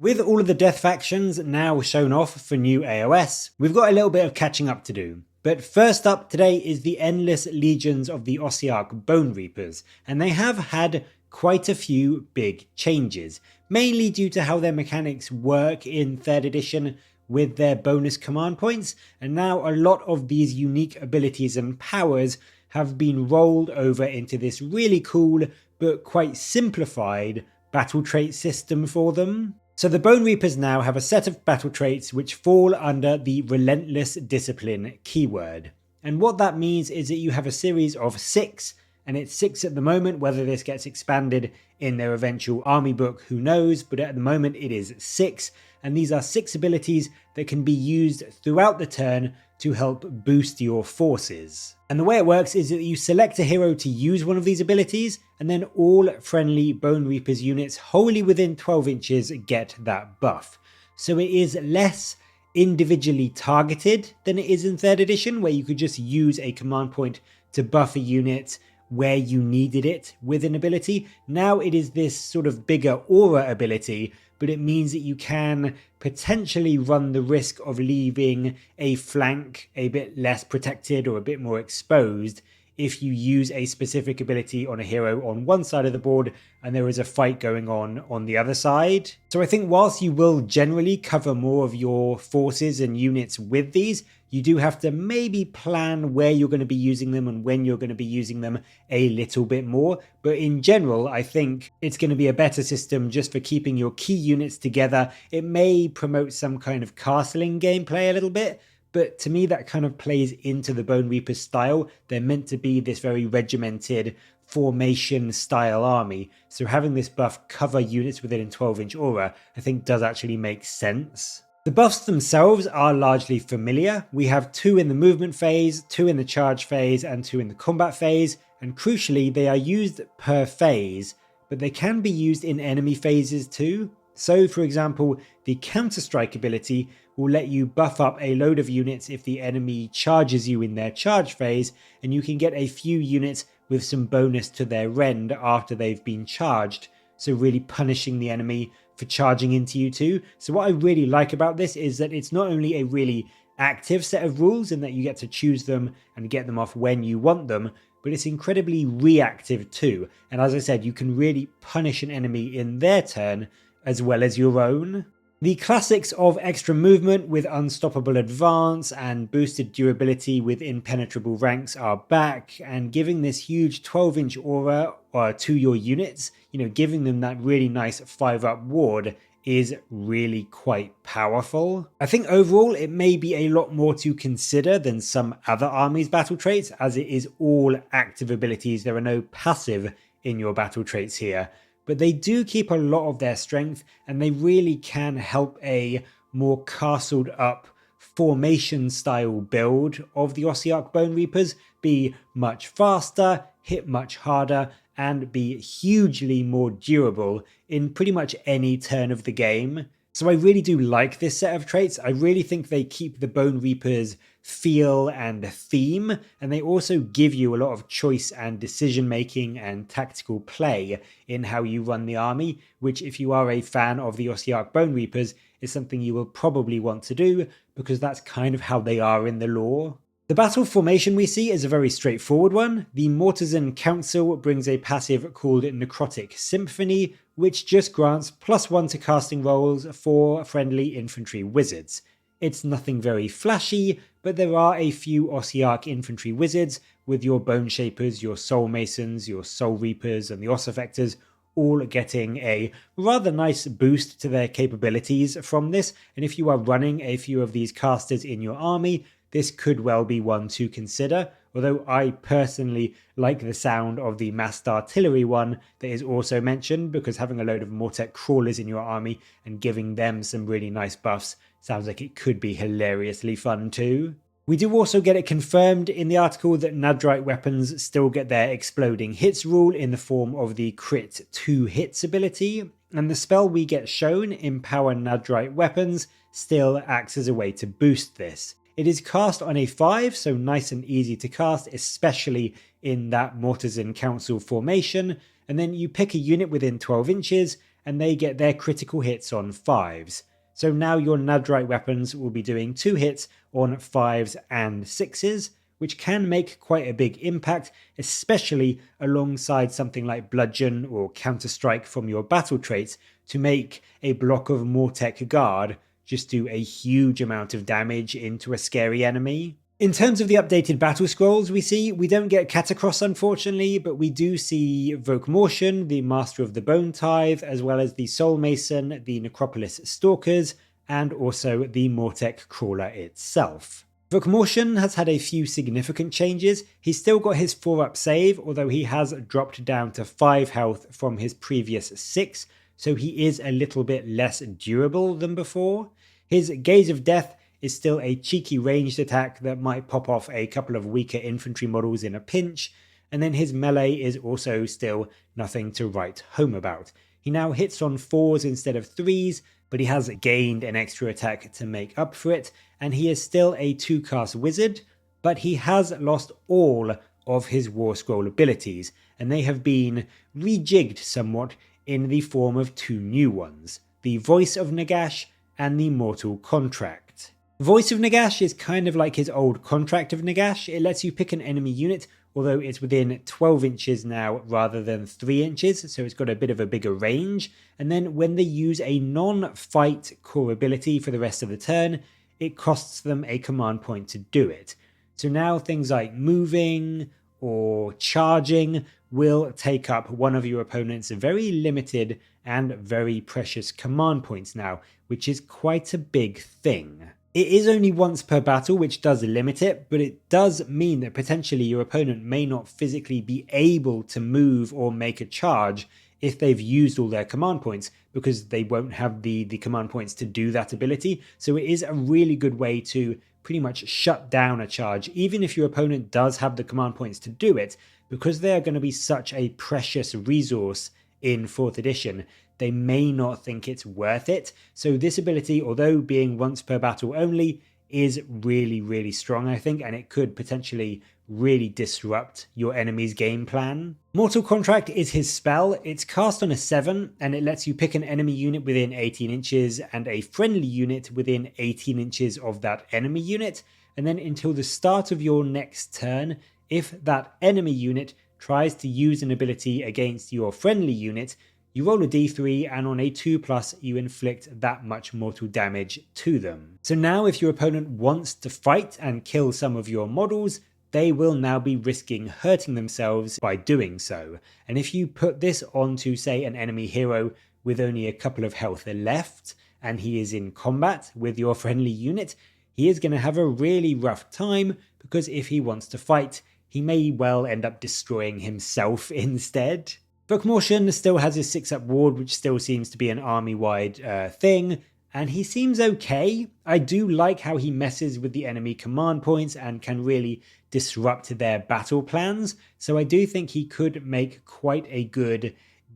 With all of the death factions now shown off for new AOS, we've got a little bit of catching up to do. But first up today is the endless legions of the Ossiarch Bonereapers, and they have had quite a few big changes, mainly due to how their mechanics work in 3rd edition with their bonus command points, and now a lot of these unique abilities and powers have been rolled over into this really cool but quite simplified battle trait system for them. So the Bonereapers now have a set of battle traits which fall under the Relentless Discipline keyword. And what that means is that you have a series of 6, and it's 6 at the moment. Whether this gets expanded in their eventual army book, who knows, but at the moment it is 6, and these are 6 abilities that can be used throughout the turn to help boost your forces. And the way it works is that you select a hero to use one of these abilities, and then all friendly Bonereapers units wholly within 12 inches get that buff. So it is less individually targeted than it is in 3rd edition, where you could just use a command point to buff a unit where you needed it with an ability. Now it is this sort of bigger aura ability, but it means that you can potentially run the risk of leaving a flank a bit less protected or a bit more exposed if you use a specific ability on a hero on one side of the board and there is a fight going on the other side. So I think whilst you will generally cover more of your forces and units with these, you do have to maybe plan where you're going to be using them and when you're going to be using them a little bit more. But in general, I think it's going to be a better system just for keeping your key units together. It may promote some kind of castling gameplay a little bit, but to me that kind of plays into the Bonereaper style. They're meant to be this very regimented formation style army, so having this buff cover units within a 12-inch aura I think does actually make sense. The buffs themselves are largely familiar. We have 2 in the movement phase, 2 in the charge phase, and 2 in the combat phase, and crucially they are used per phase, but they can be used in enemy phases too. So for example, the Counter-Strike ability will let you buff up a load of units if the enemy charges you in their charge phase, and you can get a few units with some bonus to their rend after they've been charged, so really punishing the enemy for charging into you too. So what I really like about this is that it's not only a really active set of rules in that you get to choose them and get them off when you want them, but it's incredibly reactive too. And as I said, you can really punish an enemy in their turn as well as your own. The classics of extra movement with unstoppable advance and boosted durability with impenetrable ranks are back, and giving this huge 12-inch aura to your units, giving them that really nice 5-up ward is really quite powerful. I think overall it may be a lot more to consider than some other armies' battle traits, as it is all active abilities. There are no passive in your battle traits here. But they do keep a lot of their strength, and they really can help a more castled up formation style build of the Ossiarch Bonereapers be much faster, hit much harder, and be hugely more durable in pretty much any turn of the game. So I really do like this set of traits. I really think they keep the Bonereapers feel and theme, and they also give you a lot of choice and decision making and tactical play in how you run the army, which if you are a fan of the Ossiarch Bonereapers is something you will probably want to do, because that's kind of how they are in the lore. The battle formation we see is a very straightforward one. The Mortizan Council brings a passive called Necrotic Symphony, which just grants +1 to casting rolls for friendly infantry wizards. It's nothing very flashy, but there are a few Ossiarch infantry wizards with your Bone Shapers, your Soulmasons, your Soul Reapers, and the Ossifectors all getting a rather nice boost to their capabilities from this. And if you are running a few of these casters in your army, this could well be one to consider, although I personally like the sound of the massed artillery one that is also mentioned, because having a load of Mortek crawlers in your army and giving them some really nice buffs sounds like it could be hilariously fun too. We do also get it confirmed in the article that Nadrite weapons still get their exploding hits rule in the form of the crit 2 hits ability, and the spell we get shown, Empower Nadrite Weapons, still acts as a way to boost this. It is cast on a 5, so nice and easy to cast, especially in that Mortizan Council formation, and then you pick a unit within 12 inches, and they get their critical hits on 5s. So now your Nadrite weapons will be doing 2 hits on 5s and 6s, which can make quite a big impact, especially alongside something like Bludgeon or Counter-Strike from your battle traits, to make a block of Mortek guard just do a huge amount of damage into a scary enemy. In terms of the updated battle scrolls we don't get Catacross unfortunately, but we do see Vokmortian, the Master of the Bone Tithe, as well as the Soulmason, the Necropolis Stalkers, and also the Mortek Crawler itself. Vokmortian has had a few significant changes. He's still got his 4-up save, although he has dropped down to 5 health from his previous 6, so he is a little bit less durable than before. His Gaze of Death is still a cheeky ranged attack that might pop off a couple of weaker infantry models in a pinch, and then his melee is also still nothing to write home about. He now hits on 4s instead of 3s, but he has gained an extra attack to make up for it, and he is still a 2-cast wizard, but he has lost all of his War Scroll abilities, and they have been rejigged somewhat in the form of 2 new ones, the Voice of Nagash and the Mortal Contract. Voice of Nagash is kind of like his old Contract of Nagash. It lets you pick an enemy unit, although it's within 12 inches now rather than 3 inches, so it's got a bit of a bigger range. And then when they use a non-fight core ability for the rest of the turn, it costs them a command point to do it. So now things like moving or charging will take up one of your opponent's very limited and very precious command points now, which is quite a big thing. It is only once per battle, which does limit it, but it does mean that potentially your opponent may not physically be able to move or make a charge if they've used all their command points, because they won't have the command points to do that ability. So it is a really good way to pretty much shut down a charge, even if your opponent does have the command points to do it, because they are going to be such a precious resource in 4th edition. They may not think it's worth it. So this ability, although being once per battle only, is really, really strong, I think, and it could potentially really disrupt your enemy's game plan. Mortal Contract is his spell. It's cast on a 7, and it lets you pick an enemy unit within 18 inches and a friendly unit within 18 inches of that enemy unit, and then until the start of your next turn, if that enemy unit tries to use an ability against your friendly unit, you roll a d3 and on a 2+, you inflict that much mortal damage to them. So now if your opponent wants to fight and kill some of your models, they will now be risking hurting themselves by doing so. And if you put this onto, say, an enemy hero with only a couple of health left, and he is in combat with your friendly unit, he is going to have a really rough time, because if he wants to fight, he may well end up destroying himself instead. Vokmortian still has his 6-up ward, which still seems to be an army-wide thing, and he seems okay. I do like how he messes with the enemy command points and can really disrupt their battle plans, so I do think he could make quite a good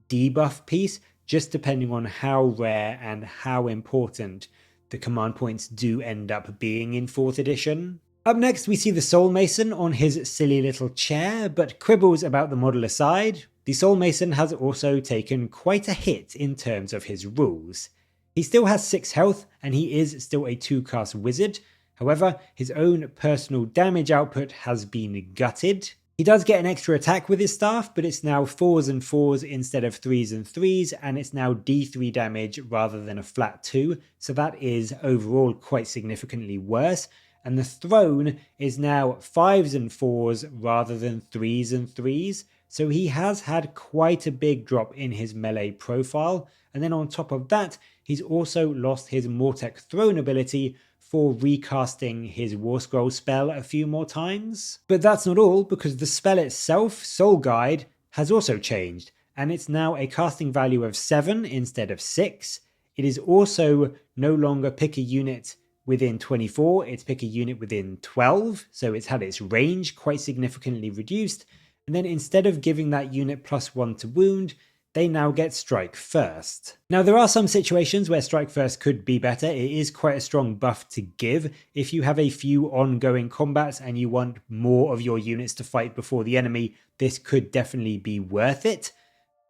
debuff piece, just depending on how rare and how important the command points do end up being in 4th edition. Up next we see the Soulmason on his silly little chair, but quibbles about the model aside, the Soulmason has also taken quite a hit in terms of his rules. He still has 6 health and he is still a 2-cast wizard, however his own personal damage output has been gutted. He does get an extra attack with his staff, but it's now 4s and 4s instead of 3s and 3s, and it's now d3 damage rather than a flat 2, so that is overall quite significantly worse. And the throne is now 5s and 4s rather than 3s and 3s, so he has had quite a big drop in his melee profile. And then on top of that, he's also lost his Mortek throne ability for recasting his War Scroll spell a few more times. But that's not all, because the spell itself, Soul Guide, has also changed, and it's now a casting value of 7 instead of 6. It is also no longer pick a unit within 24, it's pick a unit within 12, so it's had its range quite significantly reduced, and then instead of giving that unit +1 to wound, they now get Strike First. Now there are some situations where Strike First could be better. It is quite a strong buff to give. If you have a few ongoing combats and you want more of your units to fight before the enemy, this could definitely be worth it.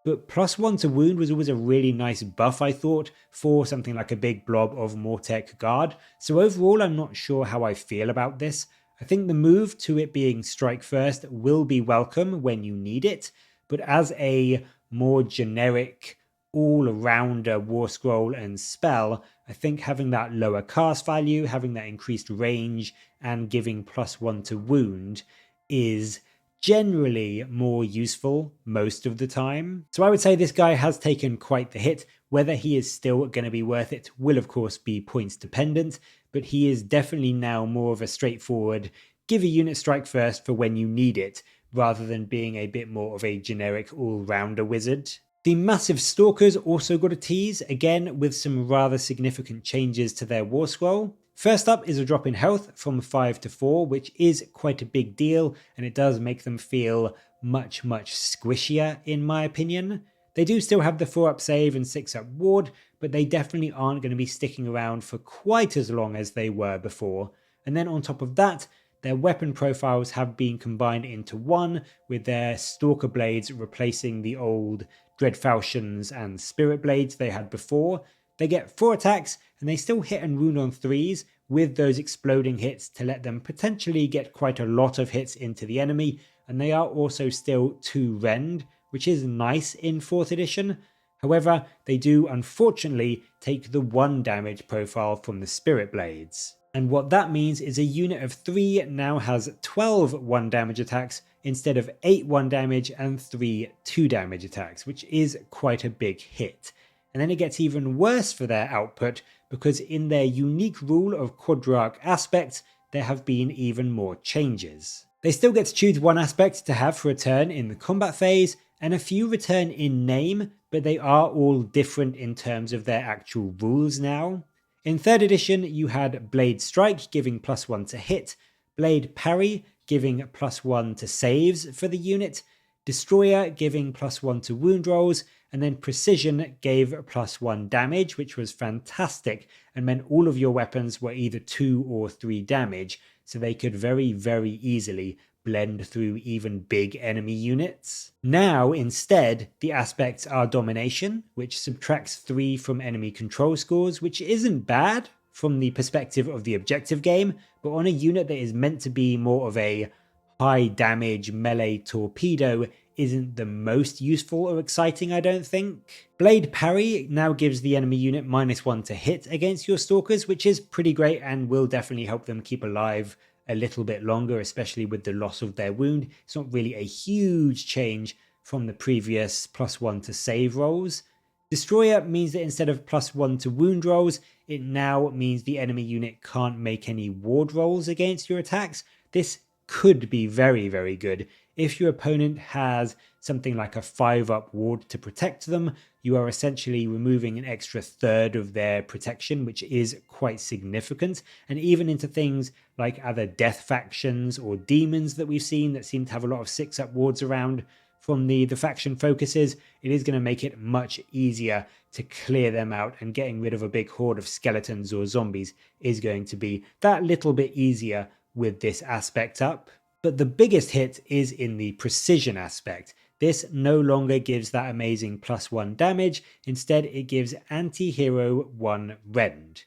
but +1 to wound was always a really nice buff, I thought, for something like a big blob of Mortek guard. So overall, I'm not sure how I feel about this. I think the move to it being strike first will be welcome when you need it, but as a more generic all-rounder war scroll and spell, I think having that lower cast value, having that increased range, and giving +1 to wound is generally more useful most of the time. So I would say this guy has taken quite the hit. Whether he is still going to be worth it will of course be points dependent, but he is definitely now more of a straightforward give a unit strike first for when you need it, rather than being a bit more of a generic all-rounder wizard. The massive Stalkers also got a tease, again with some rather significant changes to their war scroll. First up is a drop in health from 5 to 4, which is quite a big deal, and it does make them feel much squishier in my opinion. They do still have the 4-up save and 6-up ward, but they definitely aren't going to be sticking around for quite as long as they were before. And then on top of that, their weapon profiles have been combined into one, with their Stalker blades replacing the old Dread Falchions and Spirit blades they had before. They get 4 attacks, and they still hit and wound on 3s, with those exploding hits to let them potentially get quite a lot of hits into the enemy, and they are also still 2 rend, which is nice in 4th edition. However, they do unfortunately take the 1 damage profile from the Spirit blades. And what that means is a unit of 3 now has 12 1 damage attacks instead of 8 1 damage and 3 2 damage attacks, which is quite a big hit. And then it gets even worse for their output, because in their unique rule of Quadrarch aspects, there have been even more changes. They still get to choose 1 aspect to have for a turn in the combat phase, and a few return in name, but they are all different in terms of their actual rules now. In 3rd edition, you had Blade Strike giving +1 to hit, Blade Parry giving +1 to saves for the unit, Destroyer giving +1 to wound rolls, and then Precision gave +1 damage, which was fantastic and meant all of your weapons were either 2 or 3 damage, so they could very easily blend through even big enemy units. Now, instead, the aspects are Domination, which subtracts 3 from enemy control scores, which isn't bad from the perspective of the objective game, but on a unit that is meant to be more of a high damage melee torpedo isn't the most useful or exciting, I don't think. Blade Parry now gives the enemy unit -1 to hit against your Stalkers, which is pretty great and will definitely help them keep alive a little bit longer, especially with the loss of their wound. It's not really a huge change from the previous +1 to save rolls. Destroyer means that instead of +1 to wound rolls, it now means the enemy unit can't make any ward rolls against your attacks. This could be very good. If your opponent has something like a 5-up ward to protect them, you are essentially removing an extra third of their protection, which is quite significant. And even into things like other death factions or demons that we've seen that seem to have a lot of 6-up wards around from the faction focuses, it is going to make it much easier to clear them out, and getting rid of a big horde of skeletons or zombies is going to be that little bit easier with this aspect up. But the biggest hit is in the precision aspect. This no longer gives that amazing +1 damage, instead it gives anti-hero 1 rend.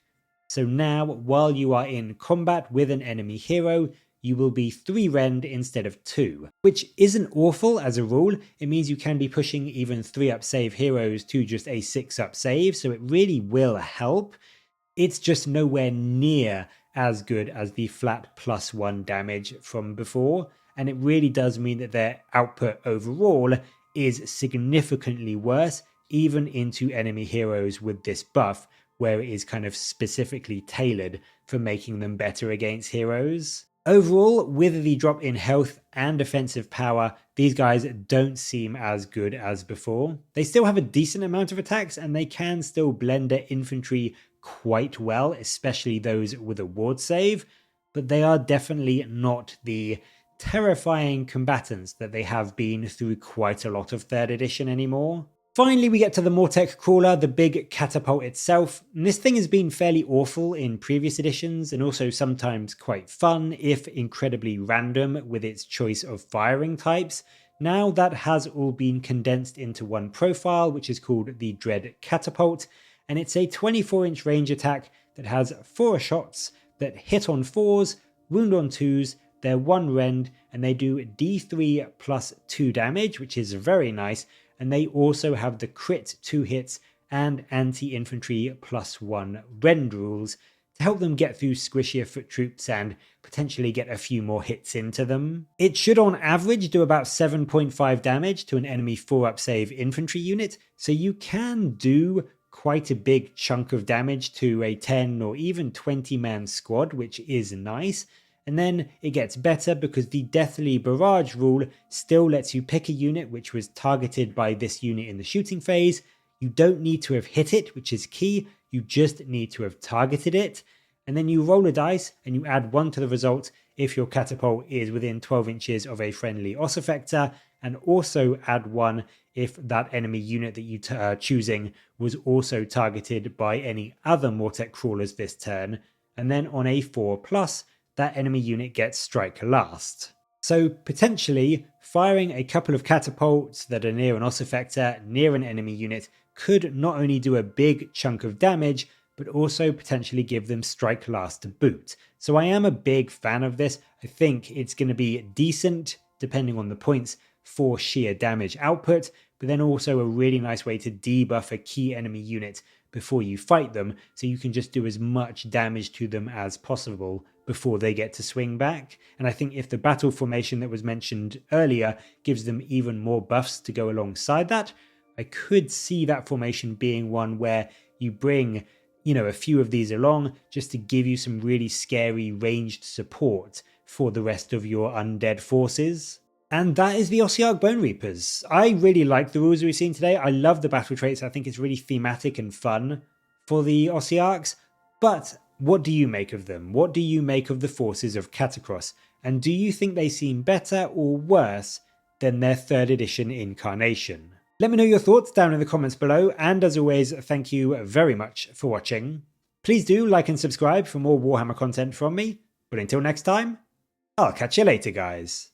So now, while you are in combat with an enemy hero, you will be 3 rend instead of 2, which isn't awful as a rule. It means you can be pushing even 3-up save heroes to just a 6-up save, so it really will help. It's just nowhere near as good as the flat +1 damage from before, and it really does mean that their output overall is significantly worse, even into enemy heroes with this buff, where it is kind of specifically tailored for making them better against heroes. Overall, with the drop in health and defensive power, these guys don't seem as good as before. They still have a decent amount of attacks, and they can still blend their infantry quite well, especially those with a ward save, but they are definitely not the terrifying combatants that they have been through quite a lot of 3rd edition anymore. Finally, we get to the Mortek crawler, the big catapult itself. And this thing has been fairly awful in previous editions, and also sometimes quite fun, if incredibly random with its choice of firing types. Now that has all been condensed into one profile, which is called the Dread Catapult, and it's a 24-inch range attack that has 4 shots that hit on 4s, wound on 2s, they're 1 rend, and they do D3 plus 2 damage, which is very nice, and they also have the crit 2 hits and anti-infantry plus 1 rend rules to help them get through squishier foot troops and potentially get a few more hits into them. It should on average do about 7.5 damage to an enemy 4-up save infantry unit, so you can do quite a big chunk of damage to a 10 or even 20 man squad, which is nice. And then it gets better because the Deathly Barrage rule still lets you pick a unit which was targeted by this unit in the shooting phase. You don't need to have hit it, which is key, you just need to have targeted it. And then you roll a dice and you add 1 to the result if your catapult is within 12 inches of a friendly Oss effector, and also add 1 if that enemy unit that you are choosing was also targeted by any other Mortek crawlers this turn. And then on a 4+, that enemy unit gets strike last. So potentially, firing a couple of catapults that are near an Oss effector, near an enemy unit, could not only do a big chunk of damage, but also potentially give them strike last to boot. So I am a big fan of this. I think it's going to be decent, depending on the points, for sheer damage output, but then also a really nice way to debuff a key enemy unit before you fight them, so you can just do as much damage to them as possible before they get to swing back. And I think if the battle formation that was mentioned earlier gives them even more buffs to go alongside that, I could see that formation being one where you bring, a few of these along just to give you some really scary ranged support for the rest of your undead forces. And that is the Ossiarch Bonereapers. I really like the rules we've seen today. I love the battle traits. I think it's really thematic and fun for the Ossiarchs. But what do you make of them? What do you make of the forces of Catacross? And do you think they seem better or worse than their 3rd edition incarnation? Let me know your thoughts down in the comments below, and as always, thank you very much for watching. Please do like and subscribe for more Warhammer content from me, but until next time, I'll catch you later, guys.